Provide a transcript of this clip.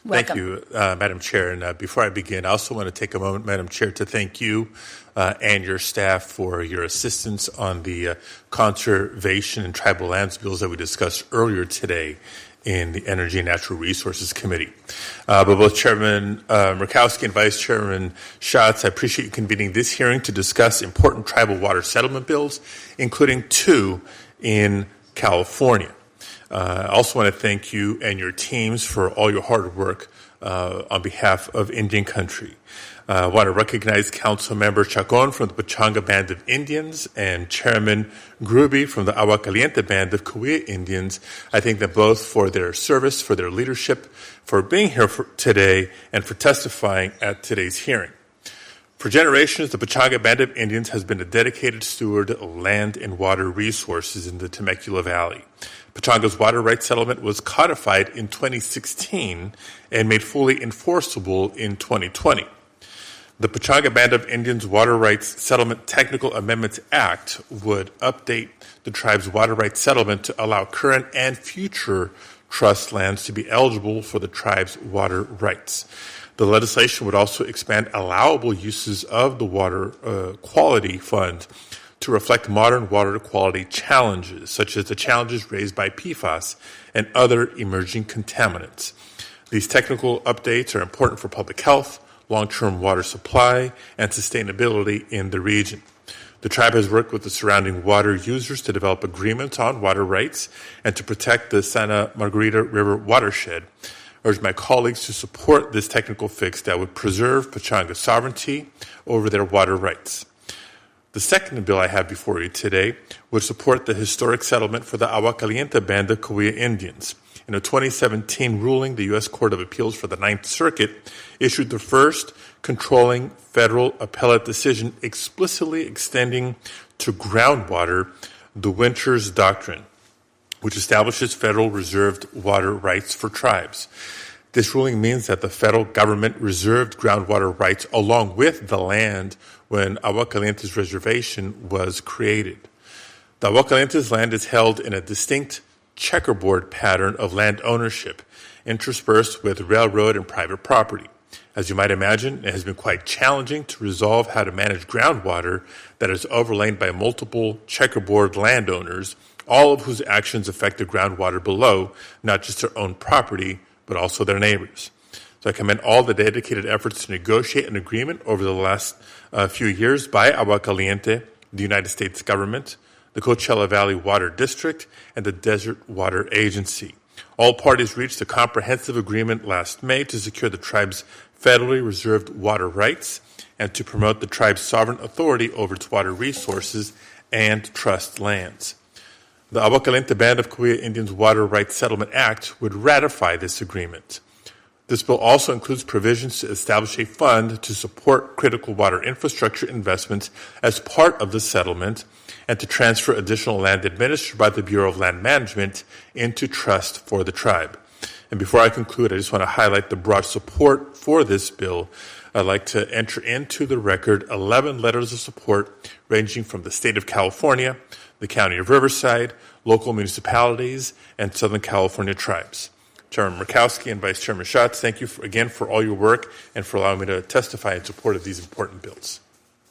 Welcome. Thank you, Madam Chair. And before I begin, I also want to take a moment, Madam Chair, to thank you and your staff for your assistance on the conservation and tribal lands bills that we discussed earlier today in the Energy and Natural Resources Committee. But both Chairman Murkowski and Vice Chairman Schatz, I appreciate you convening this hearing to discuss important tribal water settlement bills, including 2 in California. I also want to thank you and your teams for all your hard work on behalf of Indian country. I want to recognize Council Member Chacon from the Pechanga Band of Indians and Chairman Gruby from the Agua Caliente Band of Cahuilla Indians. I thank them both for their service, for their leadership, for being here today, and for testifying at today's hearing. For generations, the Pechanga Band of Indians has been a dedicated steward of land and water resources in the Temecula Valley. Pechanga's water rights settlement was codified in 2016 and made fully enforceable in 2020. The Pechanga Band of Indians Water Rights Settlement Technical Amendments Act would update the tribe's water rights settlement to allow current and future trust lands to be eligible for the tribe's water rights. The legislation would also expand allowable uses of the Water Quality Fund to reflect modern water quality challenges, such as the challenges raised by PFAS and other emerging contaminants. These technical updates are important for public health, long-term water supply, and sustainability in the region. The tribe has worked with the surrounding water users to develop agreements on water rights and to protect the Santa Margarita River watershed. I urge my colleagues to support this technical fix that would preserve Pechanga's sovereignty over their water rights. The second bill I have before you today would support the historic settlement for the Agua Caliente Band of Cahuilla Indians. In a 2017 ruling, the U.S. Court of Appeals for the Ninth Circuit issued the first controlling federal appellate decision explicitly extending to groundwater the Winters Doctrine, which establishes federal reserved water rights for tribes. This ruling means that the federal government reserved groundwater rights along with the land when Agua Caliente's reservation was created. The Agua Caliente's land is held in a distinct checkerboard pattern of land ownership, interspersed with railroad and private property. As you might imagine, it has been quite challenging to resolve how to manage groundwater that is overlain by multiple checkerboard landowners, all of whose actions affect the groundwater below, not just their own property, but also their neighbors. So I commend all the dedicated efforts to negotiate an agreement over the last few years by Agua Caliente, the United States government, the Coachella Valley Water District, and the Desert Water Agency. All parties reached a comprehensive agreement last May to secure the tribe's federally reserved water rights and to promote the tribe's sovereign authority over its water resources and trust lands. The Agua Caliente Band of Cahuilla Indians Water Rights Settlement Act would ratify this agreement. This bill also includes provisions to establish a fund to support critical water infrastructure investments as part of the settlement and to transfer additional land administered by the Bureau of Land Management into trust for the tribe. And before I conclude, I just want to highlight the broad support for this bill. I'd like to enter into the record 11 letters of support ranging from the state of California, the county of Riverside, local municipalities, and Southern California tribes. Chairman Murkowski and Vice Chairman Schatz, thank you again for all your work and for allowing me to testify in support of these important bills.